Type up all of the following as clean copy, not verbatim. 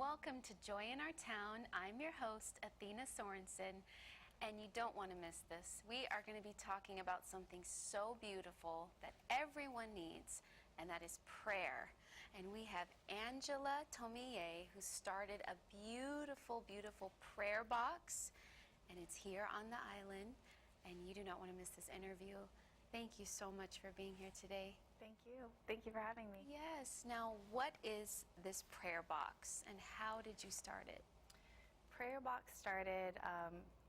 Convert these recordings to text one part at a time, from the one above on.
welcome to Joy in Our Town. I'm your host, Athena Sorensen, and you don't want to miss this. We are going to be talking about something so beautiful that everyone needs, and that is prayer. And we have Angela Tomiye, who started a beautiful, beautiful prayer box, and it's here on the island, and you do not want to miss this interview. Thank you so much for being here today. Thank you. Thank you for having me. Yes. Now, what is this prayer box, and how did you start it? Prayer box started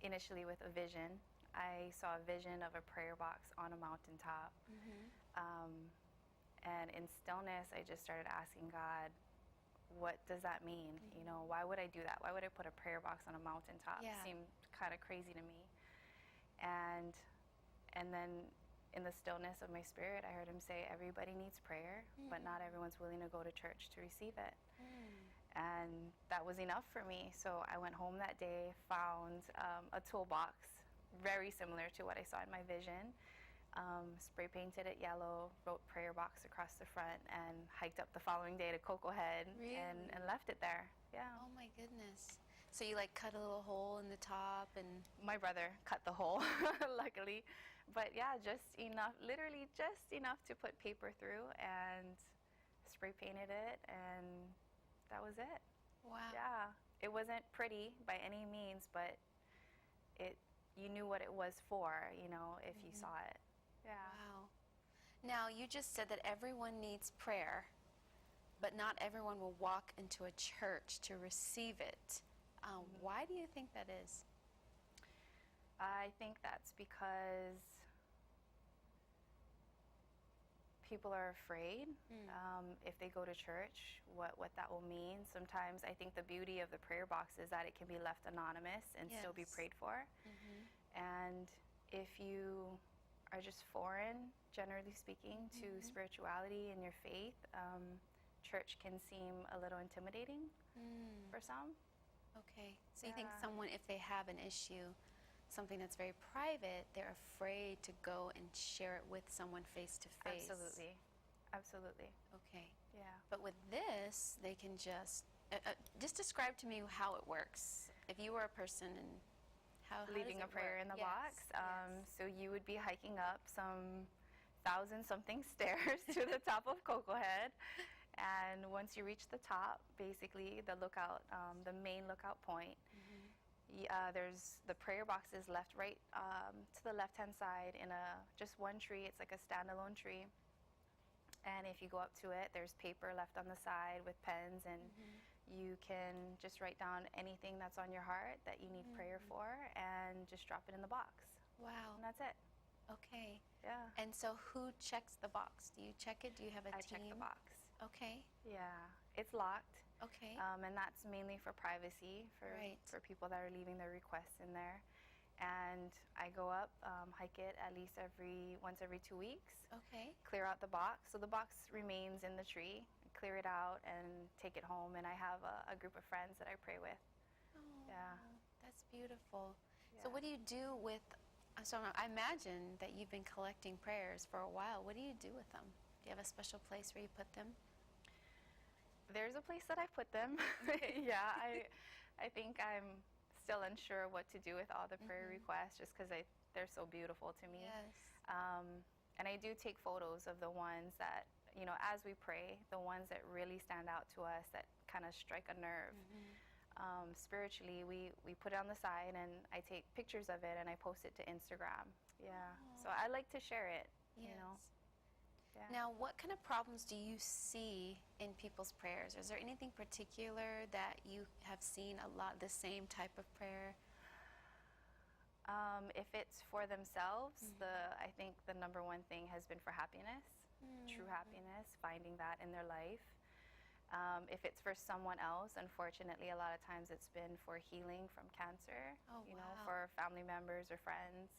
initially with a vision. I saw a vision of a prayer box on a mountaintop. And in stillness, I just started asking God, what does that mean? You know, why would I do that? Why would I put a prayer box on a mountaintop? Yeah. It seemed kind of crazy to me. And then in the stillness of my spirit, I heard him say, everybody needs prayer, but not everyone's willing to go to church to receive it. And that was enough for me. So I went home that day, found a toolbox very similar to what I saw in my vision, spray painted it yellow, wrote prayer box across the front, and hiked up the following day to Cocoa Head. Really? and left it there. Yeah. Oh my goodness. So you like cut a little hole in the top and... My brother cut the hole, luckily. But yeah, just enough, literally just enough to put paper through, and spray painted it, and that was it. Wow. Yeah. It wasn't pretty by any means, but you knew what it was for, you know, if you saw it. Yeah. Wow. Now, you just said that everyone needs prayer, but not everyone will walk into a church to receive it. Why do you think that is? I think that's because people are afraid if they go to church, what that will mean. Sometimes I think the beauty of the prayer box is that it can be left anonymous and still be prayed for. And if you are just foreign, generally speaking, to spirituality and your faith, church can seem a little intimidating for some. Okay. So you think someone, if they have an issue, something that's very private, they're afraid to go and share it with someone face to face? Absolutely. Absolutely. Okay. Yeah. But with this, they can just describe to me how it works. If you were a person and how leaving does a it prayer work? in the Yes, box. So you would be hiking up some 1,000-something stairs to the top of Cocoa Head. And once you reach the top, basically the lookout, the main lookout point, there's the prayer box is left right to the left-hand side in just one tree. It's like a standalone tree. And if you go up to it, there's paper left on the side with pens, and you can just write down anything that's on your heart that you need prayer for, and just drop it in the box. Wow. And that's it. Okay. Yeah. And so who checks the box? Do you check it? Do you have a team? I check the box. Okay. Yeah. It's locked. Okay. And that's mainly for privacy, for people that are leaving their requests in there. And I go up, hike it at least once every 2 weeks. Okay. Clear out the box. So the box remains in the tree. Clear it out and take it home. And I have a group of friends that I pray with. Oh, Yeah. that's beautiful. Yeah. So what do you do with, so I imagine that you've been collecting prayers for a while. What do you do with them? Do you have a special place where you put them? There's a place that I put them. Yeah, I think I'm still unsure what to do with all the prayer requests, just because they're so beautiful to me. Yes. And I do take photos of the ones that, you know, as we pray, the ones that really stand out to us, that kind of strike a nerve. Spiritually, we put it on the side, and I take pictures of it and I post it to Instagram. Yeah. So I like to share it, you know. Yeah. Now, what kind of problems do you see in people's prayers? Is there anything particular that you have seen a lot, the same type of prayer? If it's for themselves, I think the number one thing has been for happiness, true happiness, finding that in their life. If it's for someone else, unfortunately, a lot of times it's been for healing from cancer, you know, for family members or friends.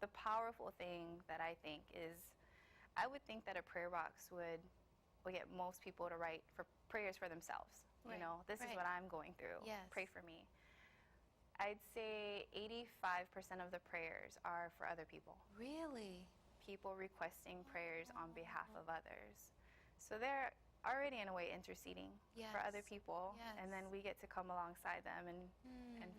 The powerful thing that I think is, I would think that a prayer box would get most people to write for prayers for themselves. You know, this is what I'm going through. Yes. Pray for me. I'd say 85% of the prayers are for other people. Really? People requesting prayers on behalf of others. So there already in a way interceding for other Yes. people, and then Yes. we get to come alongside them and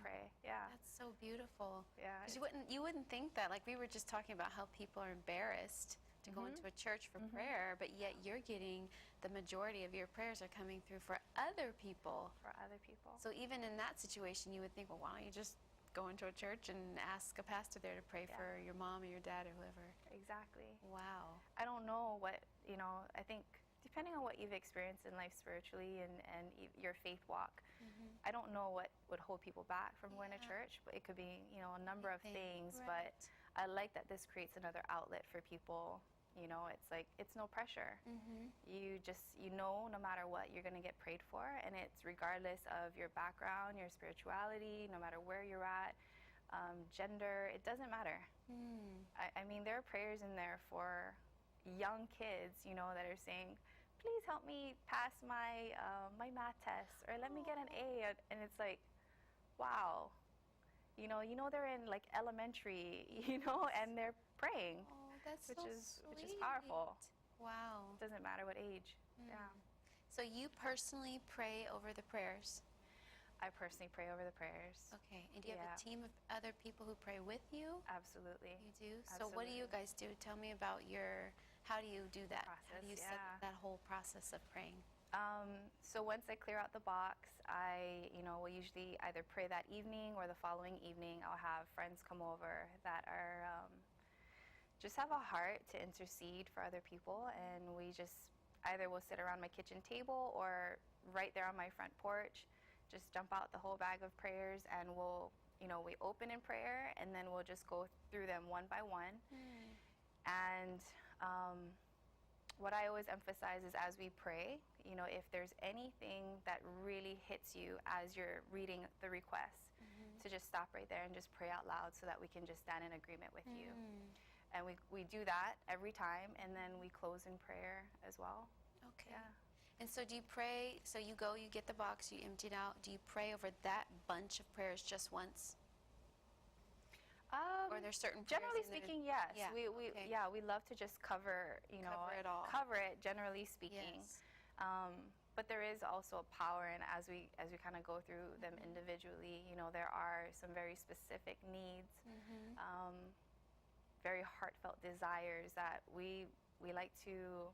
pray. Yeah. That's so beautiful. Yeah. 'Cause you wouldn't think that. Like we were just talking about how people are embarrassed to go into a church for prayer, but yet you're getting the majority of your prayers are coming through for other people. For other people. So even in that situation, you would think, well, why don't you just go into a church and ask a pastor there to pray for your mom or your dad or whoever? Exactly. Wow. I don't know what, I think depending on what you've experienced in life spiritually and your faith walk, I don't know what would hold people back from going to church, but it could be, a number of things. Right. But I like that this creates another outlet for people. It's like, it's no pressure. You just, no matter what, you're going to get prayed for. And it's regardless of your background, your spirituality, no matter where you're at, gender, it doesn't matter. I mean, there are prayers in there for young kids, that are saying, please help me pass my my math test, or let me get an A. And it's like, wow. They're in like elementary, and they're praying. Oh, that's which so is sweet. which is powerful. Wow. It doesn't matter what age. Yeah. So you personally pray over the prayers? I personally pray over the prayers. Okay. And do you have a team of other people who pray with you? Absolutely. You do? So what do you guys do? Tell me about how do you do that? How do you set that whole process of praying? So once I clear out the box, I, will usually either pray that evening, or the following evening I'll have friends come over that are just have a heart to intercede for other people, and we just either will sit around my kitchen table or right there on my front porch, just dump out the whole bag of prayers, and we'll, we open in prayer, and then we'll just go through them one by one. And what I always emphasize is, as we pray, if there's anything that really hits you as you're reading the request, to just stop right there and just pray out loud, so that we can just stand in agreement with you. And we do that every time, and then we close in prayer as well. Okay. Yeah. And so do you pray, so you go, you get the box, you empty it out, do you pray over that bunch of prayers just once? Or there's certain prayers generally in there? speaking, yes. Yeah, We love to just cover, Cover it all. cover it, generally speaking. Yes. But there is also a power in, as we kind of go through them individually, there are some very specific needs, very heartfelt desires that we like to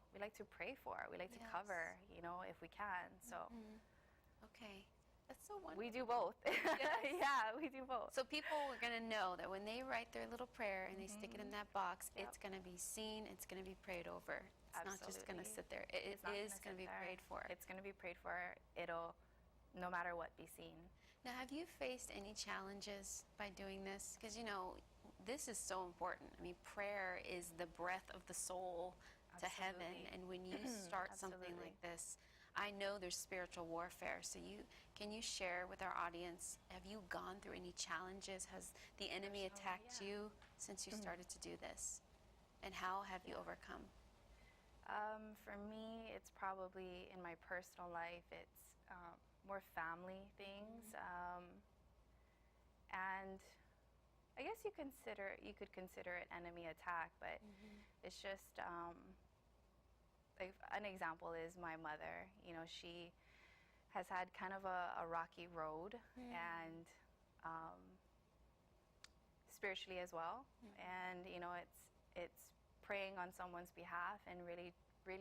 pray for. We like to cover, if we can. So Okay. That's so wonderful. we do both. Yes. Yeah, we do both. So people are going to know that when they write their little prayer and they stick it in that box, Yep. it's going to be seen, it's going to be prayed over. It's not just going to Absolutely. sit there. It It's not is gonna going to sit be there. prayed for. It's going to be prayed for. It'll, no matter what, be seen. Now, have you faced any challenges by doing this? Because, this is so important. I mean, prayer is the breath of the soul to heaven. Absolutely. And when you start something Absolutely. like this, I know there's spiritual warfare. So can you share with our audience, have you gone through any challenges? Has the enemy attacked you since you started to do this? And how have you overcome? For me, it's probably in my personal life. It's more family things, and I guess you could consider it enemy attack, but it's just like an example is my mother. She has had kind of a rocky road, and spiritually as well, and it's praying on someone's behalf and really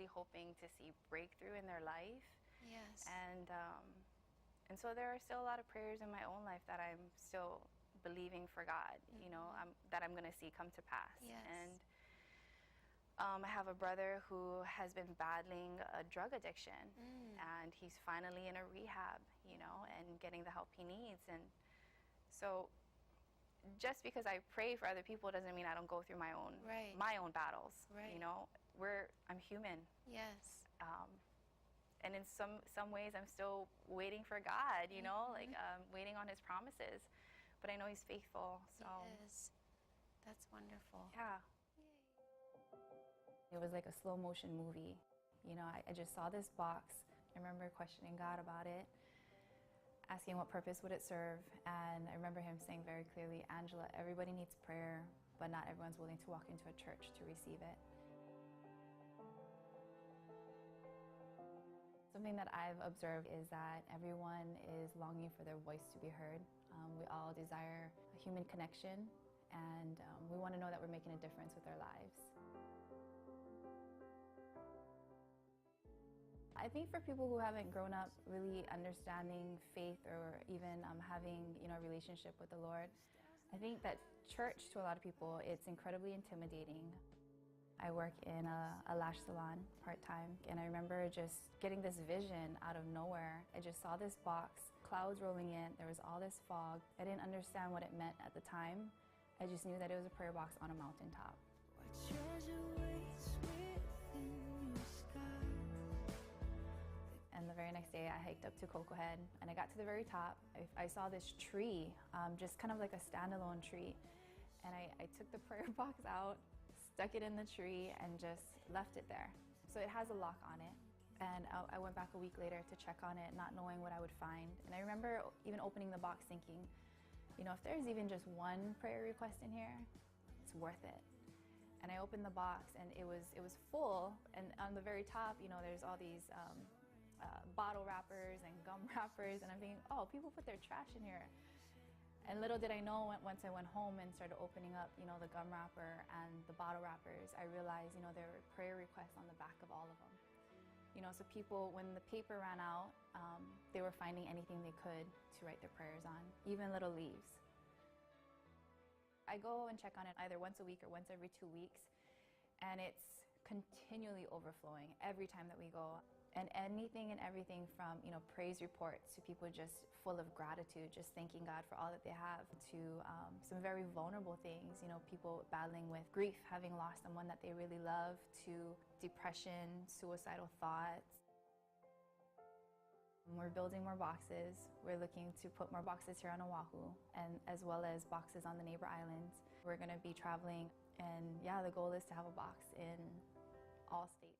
hoping to see breakthrough in their life. Yes. And so there are still a lot of prayers in my own life that I'm still believing for God, that I'm going to see come to pass. Yes. And I have a brother who has been battling a drug addiction, and he's finally in a rehab, and getting the help he needs. And so just because I pray for other people doesn't mean I don't go through my own battles. Right. I'm human. Yes. And in some ways, I'm still waiting for God, waiting on His promises. But I know He's faithful. So He is. That's wonderful. yeah. It was like a slow motion movie. I just saw this box. I remember questioning God about it, asking what purpose would it serve. And I remember Him saying very clearly, Angela, everybody needs prayer, but not everyone's willing to walk into a church to receive it. Something that I've observed is that everyone is longing for their voice to be heard. We all desire a human connection, and we want to know that we're making a difference with our lives. I think for people who haven't grown up really understanding faith or even having a relationship with the Lord, I think that church, to a lot of people, it's incredibly intimidating. I work in a lash salon part-time, and I remember just getting this vision out of nowhere. I just saw this box, clouds rolling in, there was all this fog. I didn't understand what it meant at the time. I just knew that it was a prayer box on a mountaintop. And the very next day, I hiked up to Coco Head, and I got to the very top. I saw this tree, just kind of like a standalone tree. And I took the prayer box out, stuck it in the tree, and just left it there. So it has a lock on it. And I went back a week later to check on it, not knowing what I would find. And I remember even opening the box thinking, if there's even just one prayer request in here, it's worth it. And I opened the box, and it was full. And on the very top, there's all these bottle wrappers and gum wrappers, and I'm thinking, oh, people put their trash in here. And little did I know, once I went home and started opening up, the gum wrapper and the bottle wrappers, I realized, there were prayer requests on the back of all of them. So people, when the paper ran out, they were finding anything they could to write their prayers on, even little leaves. I go and check on it either once a week or once every 2 weeks, and it's continually overflowing every time that we go. And anything and everything from, praise reports to people just full of gratitude, just thanking God for all that they have, to some very vulnerable things, people battling with grief, having lost someone that they really love, to depression, suicidal thoughts. We're building more boxes. We're looking to put more boxes here on Oahu, and as well as boxes on the neighbor islands. We're going to be traveling, and the goal is to have a box in all states.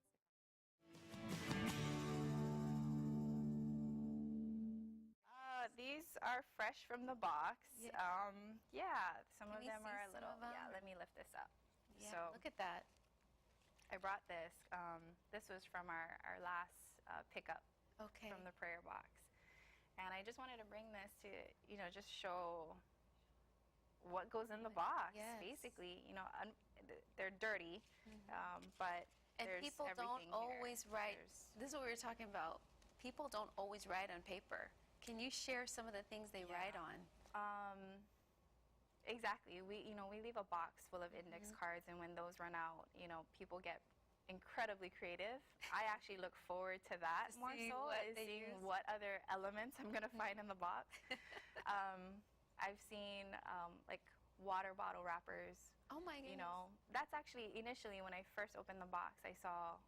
These are fresh from the box. Some of them are a little. Yeah, let me lift this up. Yeah, so look at that. I brought this. This was from our last pickup from the prayer box, and I just wanted to bring this to just show what goes in the box. Yes. Basically, they're dirty, but and there's people don't everything always here. write. This is what we were talking about. People don't always write on paper. Can you share some of the things they write on? Exactly. We leave a box full of index cards, and when those run out, people get incredibly creative. I actually look forward to that more so, seeing what other elements I'm going to find in the box. I've seen like water bottle wrappers. Oh my goodness. That's actually initially when I first opened the box, I saw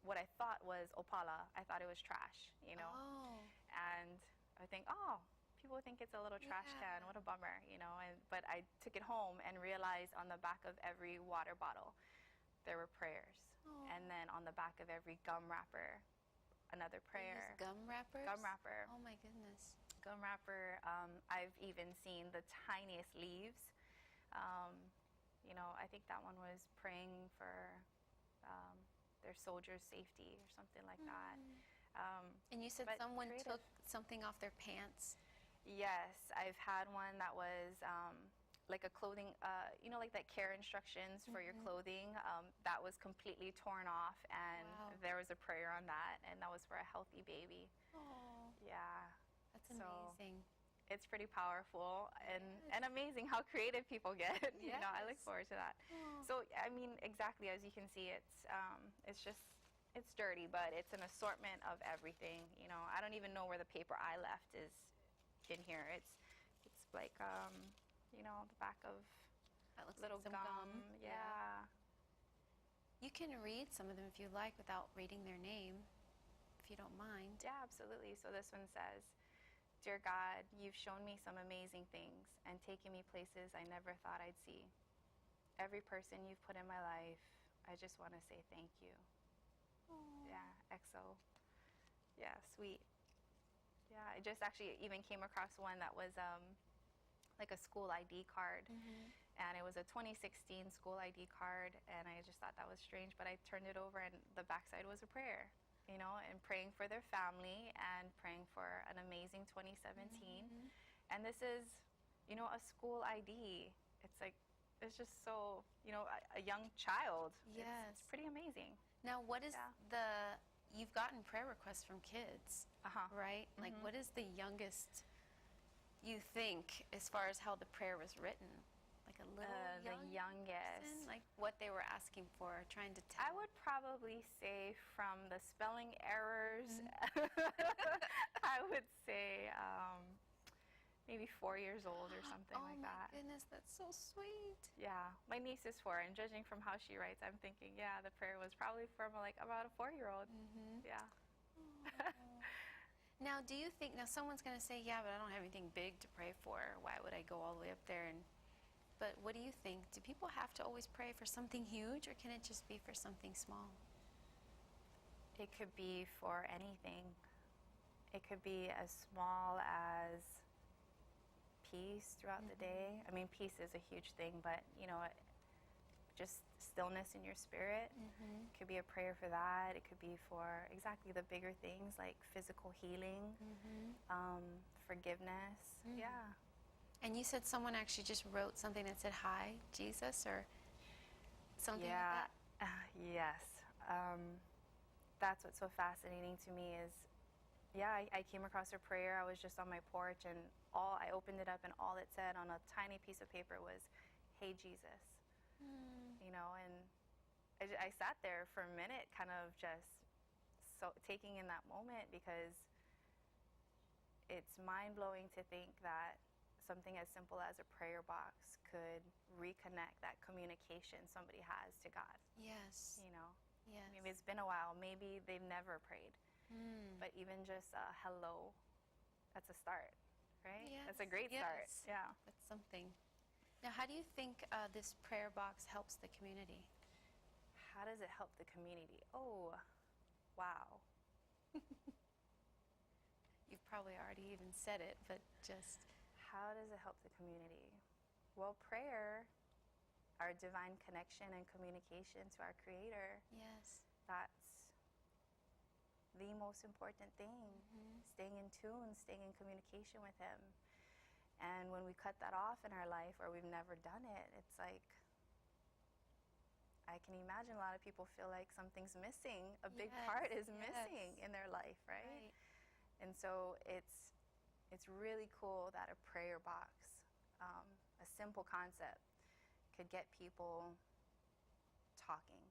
what I thought was opala. I thought it was trash, Oh. and I think, oh, people think it's a little trash can. What a bummer, but I took it home and realized on the back of every water bottle, there were prayers. Oh. And then on the back of every gum wrapper, another prayer. Gum wrappers? Gum wrapper. Oh my goodness. Gum wrapper. I've even seen the tiniest leaves. I think that one was praying for their soldiers' safety or something like that. And you said someone took something off their pants? Yes, I've had one that was like a clothing, like that care instructions for your clothing. That was completely torn off, and there was a prayer on that, and that was for a healthy baby. Oh. Yeah. That's amazing. It's pretty powerful and amazing how creative people get. Yes. I look forward to that. Oh. So, exactly as you can see, it's dirty, but it's an assortment of everything. I don't even know where the paper I left is in here. It's like the back of That looks little like some gum. Yeah. You can read some of them if you like without reading their name, if you don't mind. Yeah, absolutely. So this one says, "Dear God, you've shown me some amazing things and taken me places I never thought I'd see. Every person you've put in my life, I just want to say thank you." Aww. Yeah, EXO. Yeah, sweet. Yeah, I just actually even came across one that was like a school ID card. And it was a 2016 school ID card, and I just thought that was strange, but I turned it over, and the backside was a prayer. and praying for their family and praying for an amazing 2017. And this is, a school ID. It's like, it's just so, a young child. It's pretty amazing. Now, what is you've gotten prayer requests from kids, right? Like, what is the youngest you think as far as how the prayer was written? Like a little the youngest. person? Like what they were asking for, trying to tell? I would probably say from the spelling errors, I would say maybe 4 years old or something like that. Oh my goodness, that's so sweet. Yeah, my niece is 4, and judging from how she writes, I'm thinking, yeah, the prayer was probably from like about a 4-year-old. Yeah. Now, do you think, now someone's going to say, yeah, but I don't have anything big to pray for. Why would I go all the way up there? But what do you think? Do people have to always pray for something huge, or can it just be for something small? It could be for anything. It could be as small as peace throughout the day. I mean, peace is a huge thing, but just stillness in your spirit. It could be a prayer for that. It could be for exactly the bigger things like physical healing, forgiveness. Yeah. And you said someone actually just wrote something that said, "Hi, Jesus," or something like that? Yes. That's what's so fascinating to me is, I came across a prayer. I was just on my porch, and I opened it up, and all it said on a tiny piece of paper was, "Hey, Jesus." And I sat there for a minute, kind of just taking in that moment, because it's mind-blowing to think that something as simple as a prayer box could reconnect that communication somebody has to God. Yes. Yes. Maybe it's been a while. Maybe they've never prayed. But even just a hello, that's a start, right? Yes. That's a great start. Yeah. That's something. Now, how do you think this prayer box helps the community? How does it help the community? Oh, wow. You've probably already even said it, but just... How does it help the community? Well, prayer, our divine connection and communication to our Creator. Yes. That's the most important thing. Staying in tune, staying in communication with Him. And when we cut that off in our life, or we've never done it, it's like, I can imagine a lot of people feel like something's missing. A big part is missing in their life, right? And so it's really cool that a prayer box, a simple concept, could get people talking,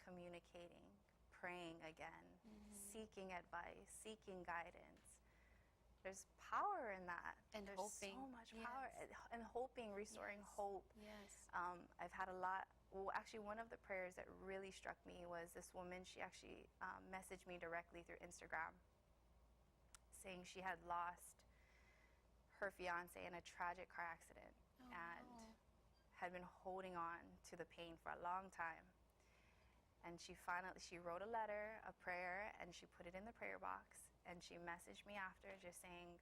communicating, praying again, seeking advice, seeking guidance. There's power in that. And there's hoping. So much power. And hoping, restoring hope. Yes. I've had a lot. Well, actually, one of the prayers that really struck me was this woman. She actually messaged me directly through Instagram saying she had lost her fiance in a tragic car accident and had been holding on to the pain for a long time. And she wrote a letter, a prayer, and she put it in the prayer box. And she messaged me after just saying,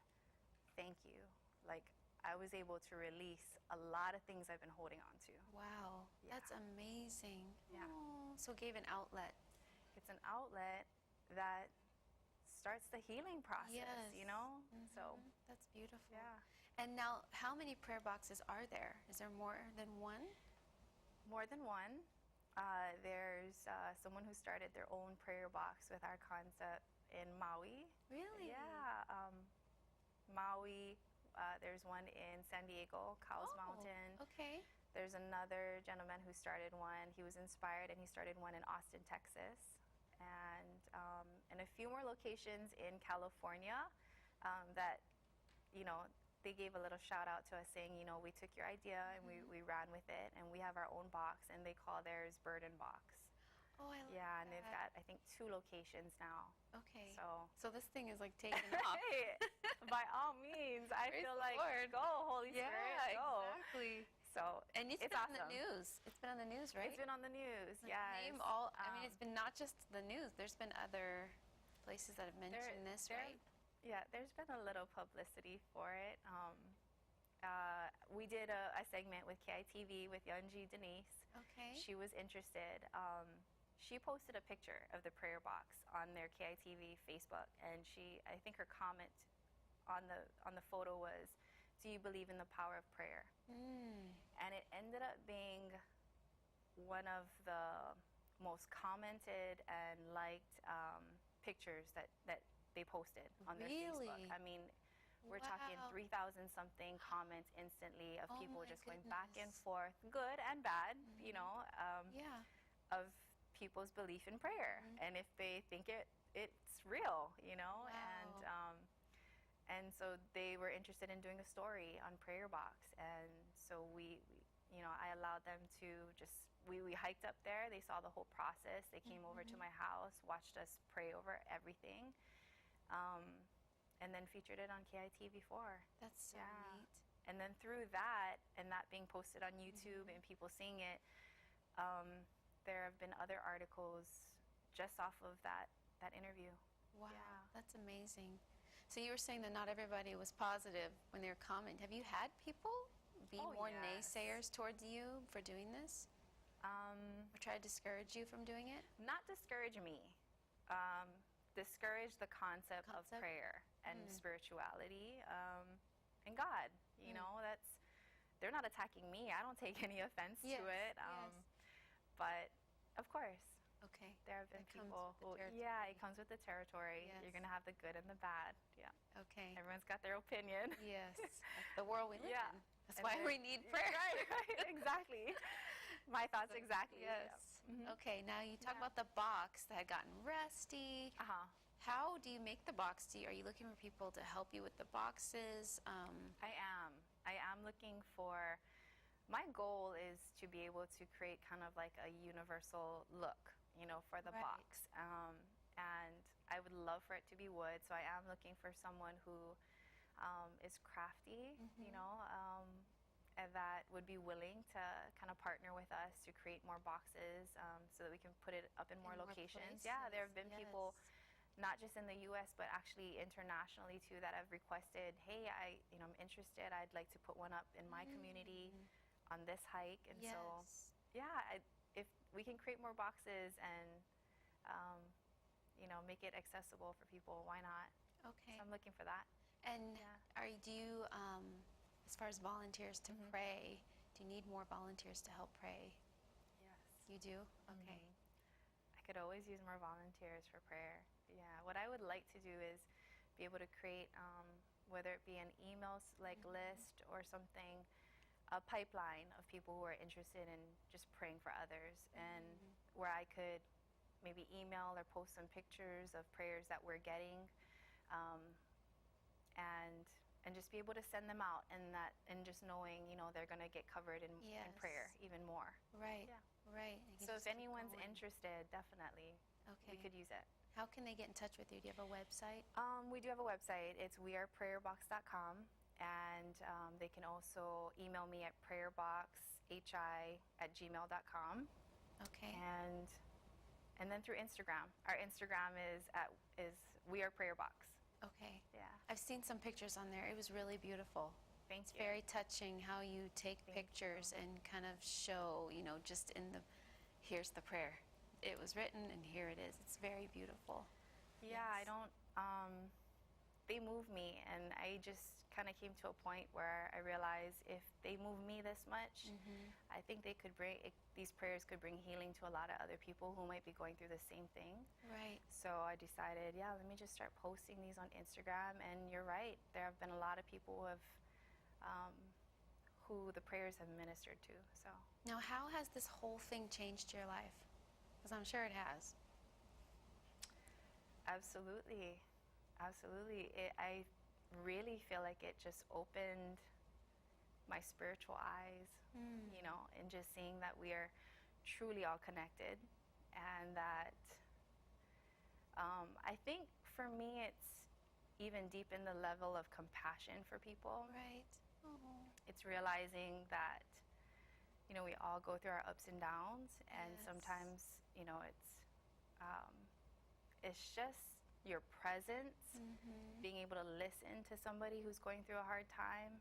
thank you. Like, I was able to release a lot of things I've been holding on to. Wow. Yeah. That's amazing. Yeah. Oh, so it gave an outlet. It's an outlet that starts the healing process, So that's beautiful. Yeah. And now, how many prayer boxes are there? Is there more than one? More than one. There's someone who started their own prayer box with our concept in Maui. Really? Yeah. Maui. There's one in San Diego, Cowles Mountain. Okay. There's another gentleman who started one. He was inspired, and he started one in Austin, Texas. And a few more locations in California that, they gave a little shout out to us saying, we took your idea and we ran with it, and we have our own box, and they call theirs Burden Box. Oh, I love that. Yeah, and they've got, I think, 2 locations now. Okay. So this thing is like taking off. Hey, by all means, I Praise feel the like, Lord. go, Holy Spirit, go. Exactly. So And it's been awesome. on the news. It's been on the news, right? It's been on the news, Like, yes. name all. I mean, it's been not just the news. There's been other places that have mentioned this, right? Yeah, there's been a little publicity for it. We did a segment with KITV with Yunji Denise. Okay. She was interested. she posted a picture of the prayer box on their KITV Facebook, and I think her comment on the photo was, "Do you believe in the power of prayer?" And it ended up being one of the most commented and liked pictures that they posted on their Really? Facebook. I mean, we're talking Wow. 3,000 something comments instantly of Oh people my just going back and goodness. forth, good and bad, Yeah. of people's belief in prayer and if they think it's real, Wow. and so they were interested in doing a story on Prayer Box, and so I allowed them to we hiked up there. They saw the whole process. They came over to my house, watched us pray over everything, and then featured it on KITV4. That's so Yeah. neat. And then through that, and that being posted on YouTube and people seeing it, there have been other articles just off of that interview. Wow, Yeah. that's amazing. So you were saying that not everybody was positive when they were commenting. Have you had people be Oh, more yes. naysayers towards you for doing this? Or try to discourage you from doing it? Not discourage me, discourage the concept of Concept? prayer and spirituality, and God. They're not attacking me. I don't take any offense to it. But of course, Okay. there have been That comes people with the who, yeah, it comes with the territory. Yes. You're gonna have the good and the bad. Yeah, Okay. everyone's got their opinion. Yes. That's the world we live Yeah. in. That's And why then- we need prayer. Right, exactly. My thoughts exactly. Yes. Yeah. Okay, now you talk Yeah. about the box that had gotten rusty. Uh huh. How do you make the box? Are you looking for people to help you with the boxes? I am looking for. My goal is to be able to create kind of like a universal look, for the Right. box. And I would love for it to be wood, so I am looking for someone who is crafty, and that would be willing to kind of partner with us to create more boxes, so that we can put it up in more locations. Yeah, there have been people, not just in the U.S. but actually internationally too, that have requested, hey, I'm interested. I'd like to put one up in my community on this hike, and so yeah, if we can create more boxes and make it accessible for people, why not? Okay. So I'm looking for that. And Yeah. do you, as far as volunteers to pray, do you need more volunteers to help pray? Yes. You do? Okay. I could always use more volunteers for prayer. Yeah. What I would like to do is be able to create, whether it be an email list or something, a pipeline of people who are interested in just praying for others, and where I could maybe email or post some pictures of prayers that we're getting, and just be able to send them out, and just knowing they're going to get covered in prayer even more. Right. Yeah. Right. So if anyone's interested, definitely we could use it. How can they get in touch with you? Do you have a website? We do have a website. It's weareprayerbox.com, and they can also email me at prayerboxhi@gmail.com. Okay. And then through Instagram. Our Instagram is weareprayerbox. Okay. Yeah. I've seen some pictures on there. It was really beautiful. Thank It's you. very touching how you take pictures and kind of show, just here's the prayer. It was written and here it is. It's very beautiful. Yeah, Yes. they move me, and I just kind of came to a point where I realized if they move me this much, I think these prayers could bring healing to a lot of other people who might be going through the same thing. Right. So I decided, let me just start posting these on Instagram. And you're right, there have been a lot of people who the prayers have ministered to. So Now, how has this whole thing changed your life? Because I'm sure it has. absolutely. I really feel like it just opened my spiritual eyes, and just seeing that we are truly all connected, and that I think for me it's even deep in the level of compassion for people. Right. Oh. It's realizing that we all go through our ups and downs, and Yes. sometimes it's just your presence, being able to listen to somebody who's going through a hard time.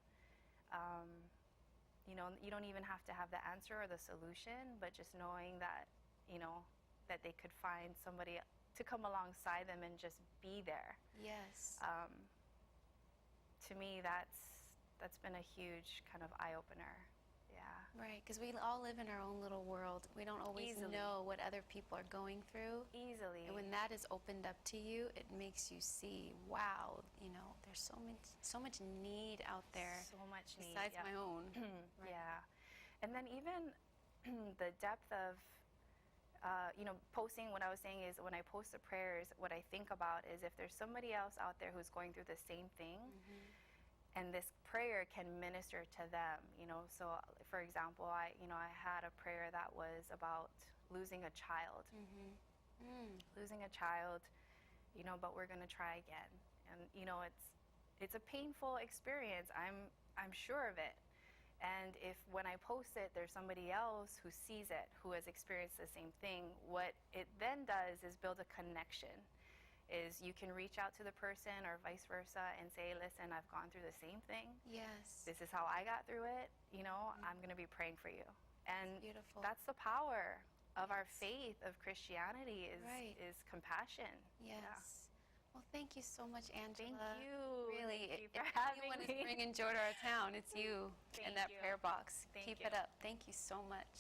You don't even have to have the answer or the solution, but just knowing that that they could find somebody to come alongside them and just be there. Yes. To me, that's been a huge kind of eye-opener. Yeah. Right, because we all live in our own little world. We don't always Easily. know what other people are going through. Easily. And when that is opened up to you, it makes you see, wow, there's so much need out there. So much need. Besides Yeah. my own. Right. Yeah. And then even the depth of, posting, what I was saying is when I post the prayers, what I think about is if there's somebody else out there who's going through the same thing, and this prayer can minister to them, So, for example, I had a prayer that was about losing a child. Losing a child, but we're going to try again. And, it's a painful experience. I'm sure of it. And if when I post it, there's somebody else who sees it, who has experienced the same thing, what it then does is build a connection. Is you can reach out to the person or vice versa and say, listen, I've gone through the same thing. Yes. This is how I got through it. I'm going to be praying for you. And beautiful. that's the power of our faith, of Christianity, Right. is compassion. Yes. Yeah. Well, thank you so much, Angela. Thank you. Really, Thank you if for having anyone me. is bringing joy to our town, it's you Thank in that you. prayer box. Thank Keep you. it up. Thank you so much.